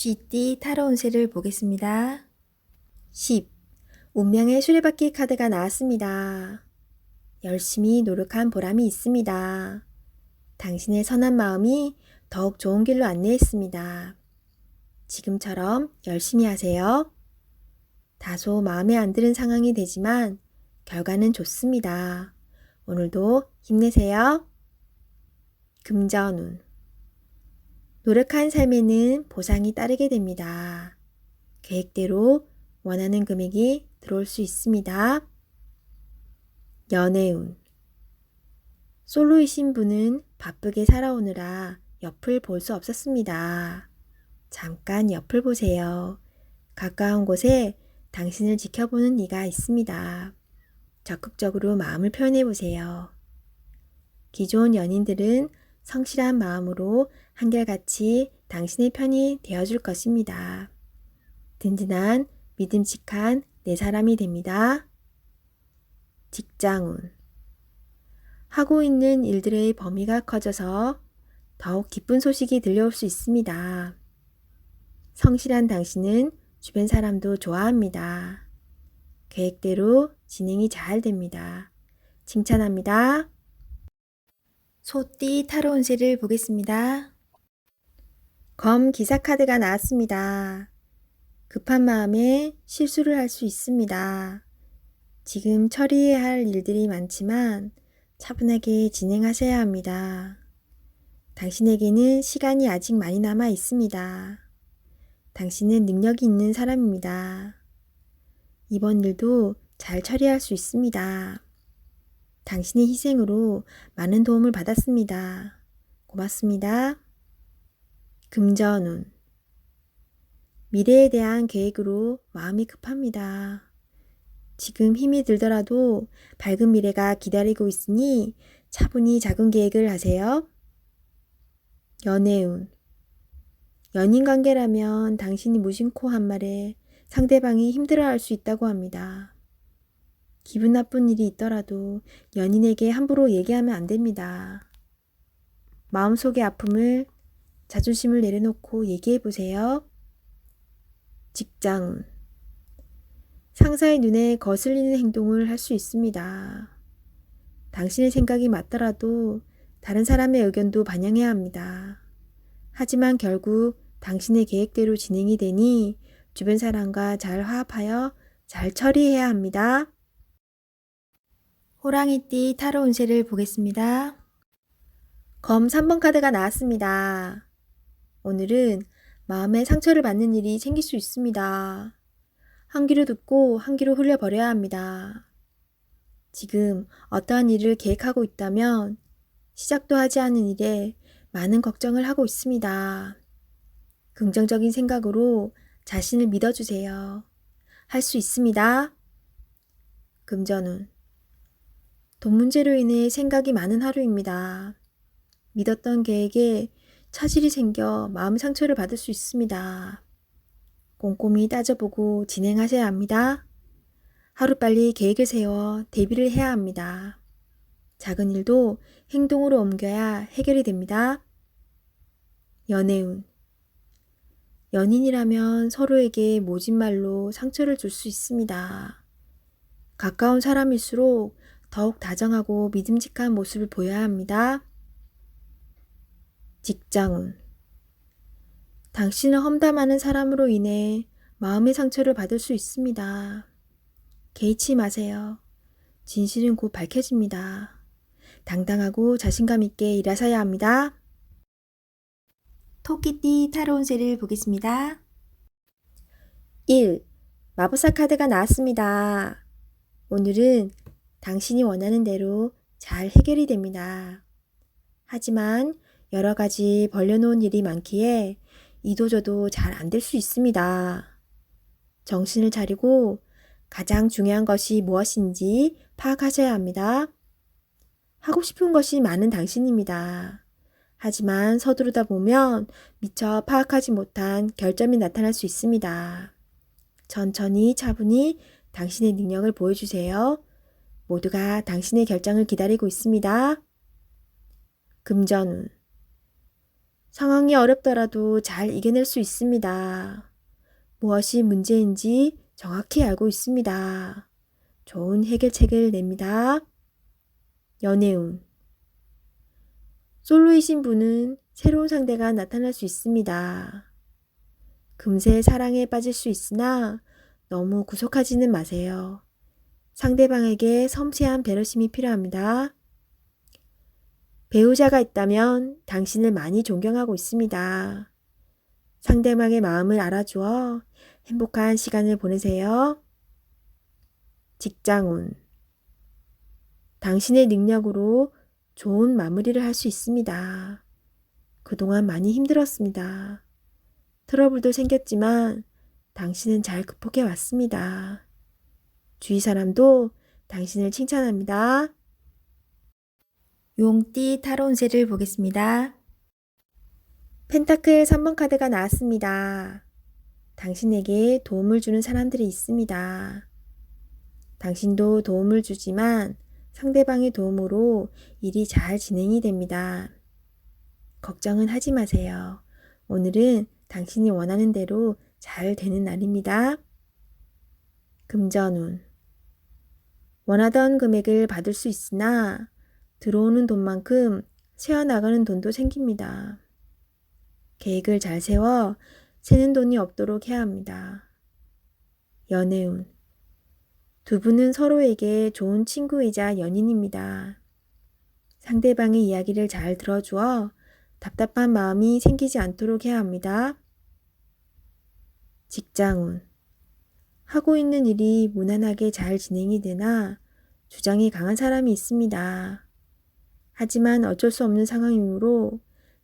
쥐띠 타로 운세를 보겠습니다. 10. 운명의 수레바퀴 카드가 나왔습니다. 열심히 노력한 보람이 있습니다. 당신의 선한 마음이 더욱 좋은 길로 안내했습니다. 지금처럼 열심히 하세요. 다소 마음에 안 드는 상황이 되지만 결과는 좋습니다. 오늘도 힘내세요. 금전운. 노력한 삶에는 보상이 따르게 됩니다. 계획대로 원하는 금액이 들어올 수 있습니다. 연애운. 솔로이신 분은 바쁘게 살아오느라 옆을 볼 수 없었습니다. 잠깐 옆을 보세요. 가까운 곳에 당신을 지켜보는 이가 있습니다. 적극적으로 마음을 표현해 보세요. 기존 연인들은 성실한 마음으로 한결같이 당신의 편이 되어줄 것입니다. 든든한 믿음직한 내 사람이 됩니다. 직장운. 하고 있는 일들의 범위가 커져서 더욱 기쁜 소식이 들려올 수 있습니다. 성실한 당신은 주변 사람도 좋아합니다. 계획대로 진행이 잘 됩니다. 칭찬합니다. 소띠 타로 운세를 보겠습니다. 검 기사 카드가 나왔습니다. 급한 마음에 실수를 할 수 있습니다. 지금 처리해야 할 일들이 많지만 차분하게 진행하셔야 합니다. 당신에게는 시간이 아직 많이 남아 있습니다. 당신은 능력이 있는 사람입니다. 이번 일도 잘 처리할 수 있습니다. 당신의 희생으로 많은 도움을 받았습니다. 고맙습니다. 금전운. 미래에 대한 계획으로 마음이 급합니다. 지금 힘이 들더라도 밝은 미래가 기다리고 있으니 차분히 작은 계획을 하세요. 연애운. 연인 관계라면 당신이 무심코 한 말에 상대방이 힘들어할 수 있다고 합니다. 기분 나쁜 일이 있더라도 연인에게 함부로 얘기하면 안 됩니다. 마음속의 아픔을 자존심을 내려놓고 얘기해 보세요. 직장운. 상사의 눈에 거슬리는 행동을 할 수 있습니다. 당신의 생각이 맞더라도 다른 사람의 의견도 반영해야 합니다. 하지만 결국 당신의 계획대로 진행이 되니 주변 사람과 잘 화합하여 잘 처리해야 합니다. 호랑이띠 타로 운세를 보겠습니다. 검 3번 카드가 나왔습니다. 오늘은 마음에 상처를 받는 일이 생길 수 있습니다. 한 귀로 듣고 한 귀로 흘려버려야 합니다. 지금 어떠한 일을 계획하고 있다면 시작도 하지 않은 일에 많은 걱정을 하고 있습니다. 긍정적인 생각으로 자신을 믿어주세요. 할 수 있습니다. 금전운. 돈 문제로 인해 생각이 많은 하루입니다. 믿었던 계획에 차질이 생겨 마음 상처를 받을 수 있습니다. 꼼꼼히 따져보고 진행하셔야 합니다. 하루빨리 계획을 세워 대비를 해야 합니다. 작은 일도 행동으로 옮겨야 해결이 됩니다. 연애운. 연인이라면 서로에게 모진 말로 상처를 줄 수 있습니다. 가까운 사람일수록 더욱 다정하고 믿음직한 모습을 보여야 합니다. 직장운. 당신을 험담하는 사람으로 인해 마음의 상처를 받을 수 있습니다. 개의치 마세요. 진실은 곧 밝혀집니다. 당당하고 자신감 있게 일하셔야 합니다. 토끼띠 타로 운세를 보겠습니다. 1. 마법사 카드가 나왔습니다. 오늘은 당신이 원하는 대로 잘 해결이 됩니다. 하지만 여러 가지 벌려놓은 일이 많기에 이도저도 잘 안 될 수 있습니다. 정신을 차리고 가장 중요한 것이 무엇인지 파악하셔야 합니다. 하고 싶은 것이 많은 당신입니다. 하지만 서두르다 보면 미처 파악하지 못한 결점이 나타날 수 있습니다. 천천히 차분히 당신의 능력을 보여주세요. 모두가 당신의 결정을 기다리고 있습니다. 금전운. 상황이 어렵더라도 잘 이겨낼 수 있습니다. 무엇이 문제인지 정확히 알고 있습니다. 좋은 해결책을 냅니다. 연애운. 솔로이신 분은 새로운 상대가 나타날 수 있습니다. 금세 사랑에 빠질 수 있으나 너무 구속하지는 마세요. 상대방에게 섬세한 배려심이 필요합니다. 배우자가 있다면 당신을 많이 존경하고 있습니다. 상대방의 마음을 알아주어 행복한 시간을 보내세요. 직장운. 당신의 능력으로 좋은 마무리를 할 수 있습니다. 그동안 많이 힘들었습니다. 트러블도 생겼지만 당신은 잘 극복해 왔습니다. 주위 사람도 당신을 칭찬합니다. 용띠 타로 운세를 보겠습니다. 펜타클 3번 카드가 나왔습니다. 당신에게 도움을 주는 사람들이 있습니다. 당신도 도움을 주지만 상대방의 도움으로 일이 잘 진행이 됩니다. 걱정은 하지 마세요. 오늘은 당신이 원하는 대로 잘 되는 날입니다. 금전운. 원하던 금액을 받을 수 있으나 들어오는 돈만큼 새어나가는 돈도 생깁니다. 계획을 잘 세워 새는 돈이 없도록 해야 합니다. 연애운. 두 분은 서로에게 좋은 친구이자 연인입니다. 상대방의 이야기를 잘 들어주어 답답한 마음이 생기지 않도록 해야 합니다. 직장운. 하고 있는 일이 무난하게 잘 진행이 되나 주장이 강한 사람이 있습니다. 하지만 어쩔 수 없는 상황이므로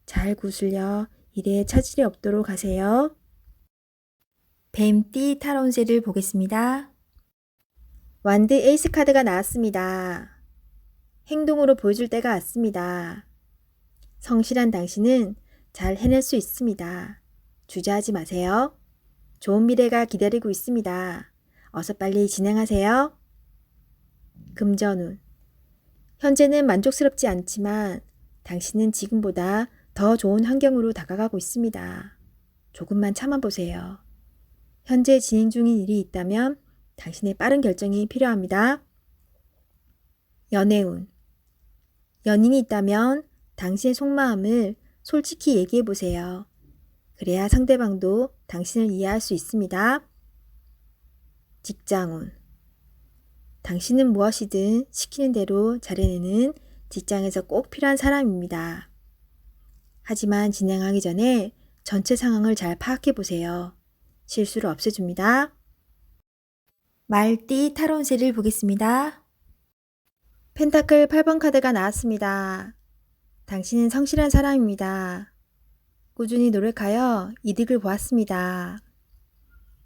잘 구슬려 일에 차질이 없도록 하세요. 뱀띠 타로 운세를 보겠습니다. 완드 에이스 카드가 나왔습니다. 행동으로 보여줄 때가 왔습니다. 성실한 당신은 잘 해낼 수 있습니다. 주저하지 마세요. 좋은 미래가 기다리고 있습니다. 어서 빨리 진행하세요. 금전운. 현재는 만족스럽지 않지만 당신은 지금보다 더 좋은 환경으로 다가가고 있습니다. 조금만 참아보세요. 현재 진행 중인 일이 있다면 당신의 빠른 결정이 필요합니다. 연애운. 연인이 있다면 당신의 속마음을 솔직히 얘기해보세요. 그래야 상대방도 당신을 이해할 수 있습니다. 직장운. 당신은 무엇이든 시키는 대로 잘해내는 직장에서 꼭 필요한 사람입니다. 하지만 진행하기 전에 전체 상황을 잘 파악해보세요. 실수를 없애줍니다. 말띠 타로 운세를 보겠습니다. 펜타클 8번 카드가 나왔습니다. 당신은 성실한 사람입니다. 꾸준히 노력하여 이득을 보았습니다.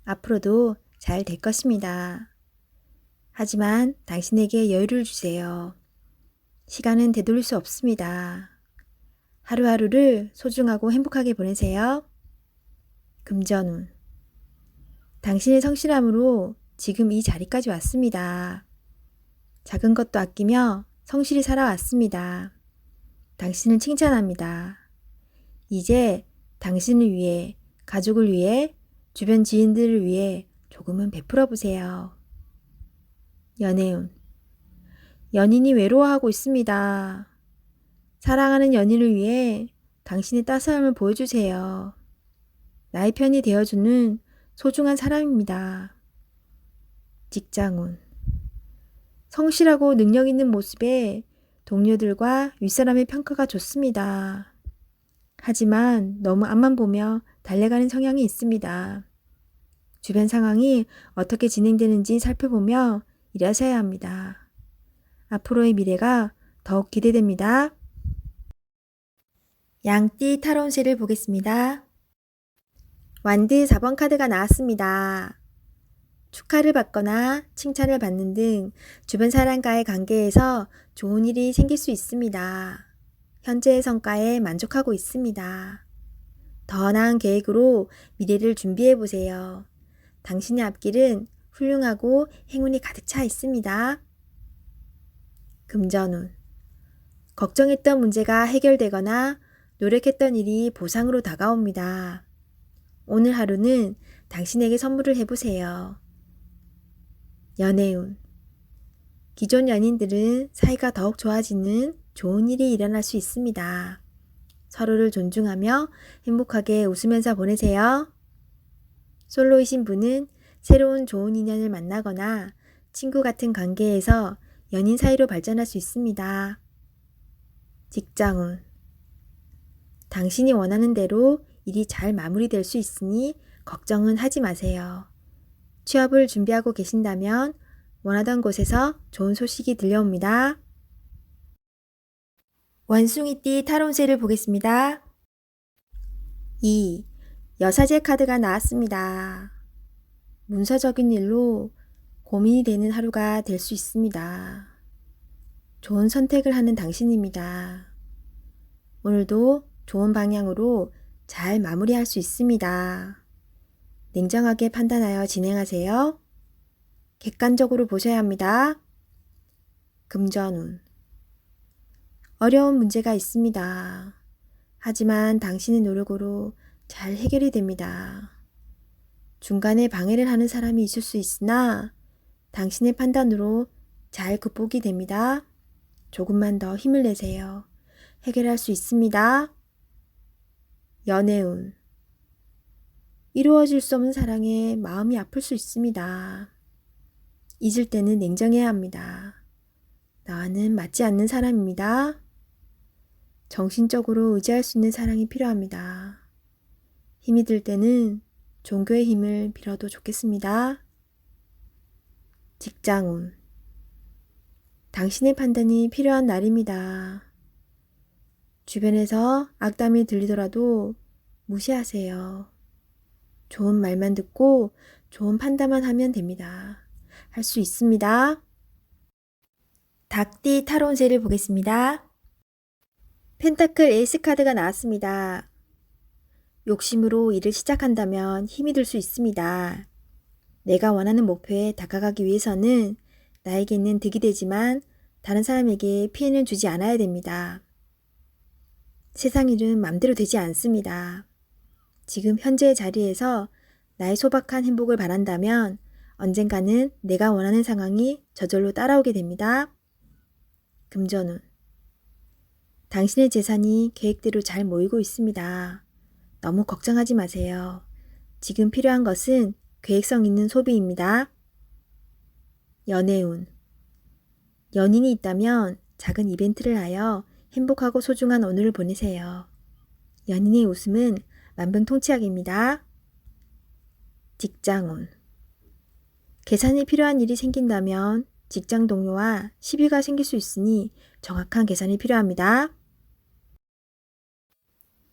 앞으로도 잘 될 것입니다. 하지만 당신에게 여유를 주세요. 시간은 되돌릴 수 없습니다. 하루하루를 소중하고 행복하게 보내세요. 금전운. 당신의 성실함으로 지금 이 자리까지 왔습니다. 작은 것도 아끼며 성실히 살아왔습니다. 당신을 칭찬합니다. 이제 당신을 위해, 가족을 위해, 주변 지인들을 위해 조금은 베풀어 보세요. 연애운. 연인이 외로워하고 있습니다. 사랑하는 연인을 위해 당신의 따스함을 보여주세요. 나의 편이 되어주는 소중한 사람입니다. 직장운. 성실하고 능력 있는 모습에 동료들과 윗사람의 평가가 좋습니다. 하지만 너무 앞만 보며 달려가는 성향이 있습니다. 주변 상황이 어떻게 진행되는지 살펴보며 일하셔야 합니다. 앞으로의 미래가 더욱 기대됩니다. 양띠 타로 운세를 보겠습니다. 완드 4번 카드가 나왔습니다. 축하를 받거나 칭찬을 받는 등 주변 사람과의 관계에서 좋은 일이 생길 수 있습니다. 현재의 성과에 만족하고 있습니다. 더 나은 계획으로 미래를 준비해 보세요. 당신의 앞길은 훌륭하고 행운이 가득 차 있습니다. 금전운. 걱정했던 문제가 해결되거나 노력했던 일이 보상으로 다가옵니다. 오늘 하루는 당신에게 선물을 해보세요. 연애운. 기존 연인들은 사이가 더욱 좋아지는 좋은 일이 일어날 수 있습니다. 서로를 존중하며 행복하게 웃으면서 보내세요. 솔로이신 분은 새로운 좋은 인연을 만나거나 친구 같은 관계에서 연인 사이로 발전할 수 있습니다. 직장운. 당신이 원하는 대로 일이 잘 마무리될 수 있으니 걱정은 하지 마세요. 취업을 준비하고 계신다면 원하던 곳에서 좋은 소식이 들려옵니다. 원숭이띠 타로운세를 보겠습니다. 2. 여사제 카드가 나왔습니다. 문서적인 일로 고민이 되는 하루가 될 수 있습니다. 좋은 선택을 하는 당신입니다. 오늘도 좋은 방향으로 잘 마무리할 수 있습니다. 냉정하게 판단하여 진행하세요. 객관적으로 보셔야 합니다. 금전운. 어려운 문제가 있습니다. 하지만 당신의 노력으로 잘 해결이 됩니다. 중간에 방해를 하는 사람이 있을 수 있으나 당신의 판단으로 잘 극복이 됩니다. 조금만 더 힘을 내세요. 해결할 수 있습니다. 연애운. 이루어질 수 없는 사랑에 마음이 아플 수 있습니다. 잊을 때는 냉정해야 합니다. 나와는 맞지 않는 사람입니다. 정신적으로 의지할 수 있는 사랑이 필요합니다. 힘이 들 때는 종교의 힘을 빌어도 좋겠습니다. 직장운. 당신의 판단이 필요한 날입니다. 주변에서 악담이 들리더라도 무시하세요. 좋은 말만 듣고 좋은 판단만 하면 됩니다. 할 수 있습니다. 닭띠 타로운세를 보겠습니다. 펜타클 에이스 카드가 나왔습니다. 욕심으로 일을 시작한다면 힘이 들 수 있습니다. 내가 원하는 목표에 다가가기 위해서는 나에게는 득이 되지만 다른 사람에게 피해는 주지 않아야 됩니다. 세상 일은 맘대로 되지 않습니다. 지금 현재의 자리에서 나의 소박한 행복을 바란다면 언젠가는 내가 원하는 상황이 저절로 따라오게 됩니다. 금전운. 당신의 재산이 계획대로 잘 모이고 있습니다. 너무 걱정하지 마세요. 지금 필요한 것은 계획성 있는 소비입니다. 연애운. 연인이 있다면 작은 이벤트를 하여 행복하고 소중한 오늘을 보내세요. 연인의 웃음은 만병통치약입니다. 직장운. 계산이 필요한 일이 생긴다면 직장 동료와 시비가 생길 수 있으니 정확한 계산이 필요합니다.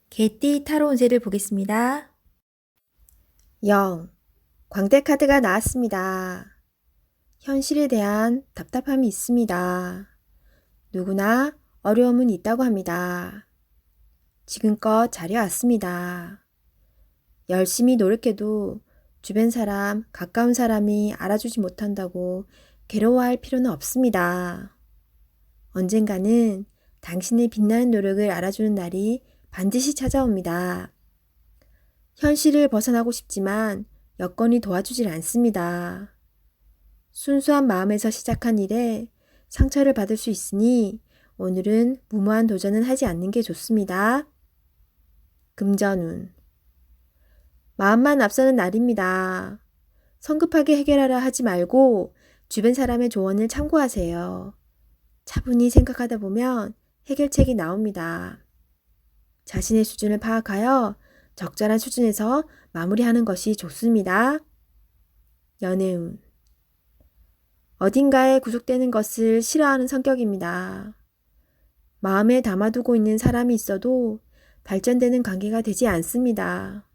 개띠 타로운세를 보겠습니다. 0. 광대 카드가 나왔습니다. 현실에 대한 답답함이 있습니다. 누구나 어려움은 있다고 합니다. 지금껏 잘해왔습니다. 열심히 노력해도 주변 사람, 가까운 사람이 알아주지 못한다고 괴로워할 필요는 없습니다. 언젠가는 당신의 빛나는 노력을 알아주는 날이 반드시 찾아옵니다. 현실을 벗어나고 싶지만 여건이 도와주질 않습니다. 순수한 마음에서 시작한 일에 상처를 받을 수 있으니 오늘은 무모한 도전은 하지 않는 게 좋습니다. 금전운. 마음만 앞서는 날입니다. 성급하게 해결하려 하지 말고 주변 사람의 조언을 참고하세요. 차분히 생각하다 보면 해결책이 나옵니다. 자신의 수준을 파악하여 적절한 수준에서 마무리하는 것이 좋습니다. 연애운. 어딘가에 구속되는 것을 싫어하는 성격입니다. 마음에 담아두고 있는 사람이 있어도 발전되는 관계가 되지 않습니다.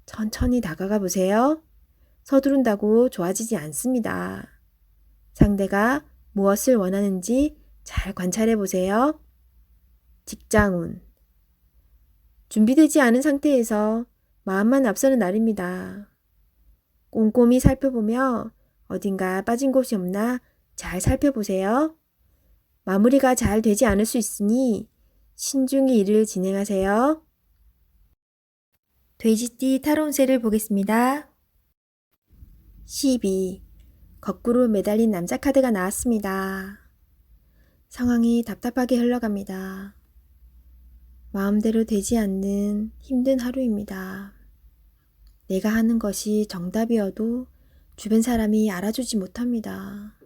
천천히 다가가 보세요. 서두른다고 좋아지지 않습니다. 상대가 무엇을 원하는지 잘 관찰해 보세요. 직장운. 준비되지 않은 상태에서 마음만 앞서는 날입니다. 꼼꼼히 살펴보며 어딘가 빠진 곳이 없나 잘 살펴보세요. 마무리가 잘 되지 않을 수 있으니 신중히 일을 진행하세요. 돼지띠 타로 운세를 보겠습니다. 12. 거꾸로 매달린 남자 카드가 나왔습니다. 상황이 답답하게 흘러갑니다. 마음대로 되지 않는 힘든 하루입니다. 내가 하는 것이 정답이어도 주변 사람이 알아주지 못합니다.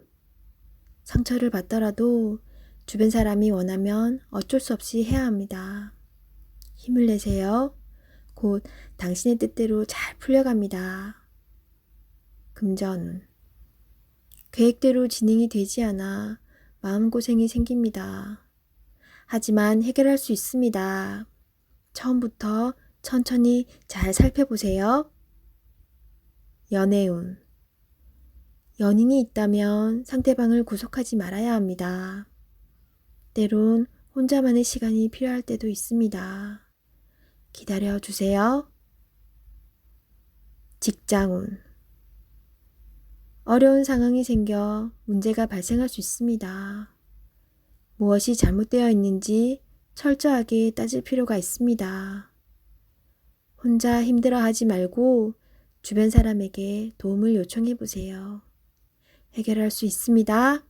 상처를 받더라도 주변 사람이 원하면 어쩔 수 없이 해야 합니다. 힘을 내세요. 곧 당신의 뜻대로 잘 풀려갑니다. 금전. 계획대로 진행이 되지 않아 마음고생이 생깁니다. 하지만 해결할 수 있습니다. 처음부터 천천히 잘 살펴보세요. 연애운. 연인이 있다면 상대방을 구속하지 말아야 합니다. 때론 혼자만의 시간이 필요할 때도 있습니다. 기다려 주세요. 직장운. 어려운 상황이 생겨 문제가 발생할 수 있습니다. 무엇이 잘못되어 있는지 철저하게 따질 필요가 있습니다. 혼자 힘들어하지 말고 주변 사람에게 도움을 요청해 보세요. 해결할 수 있습니다.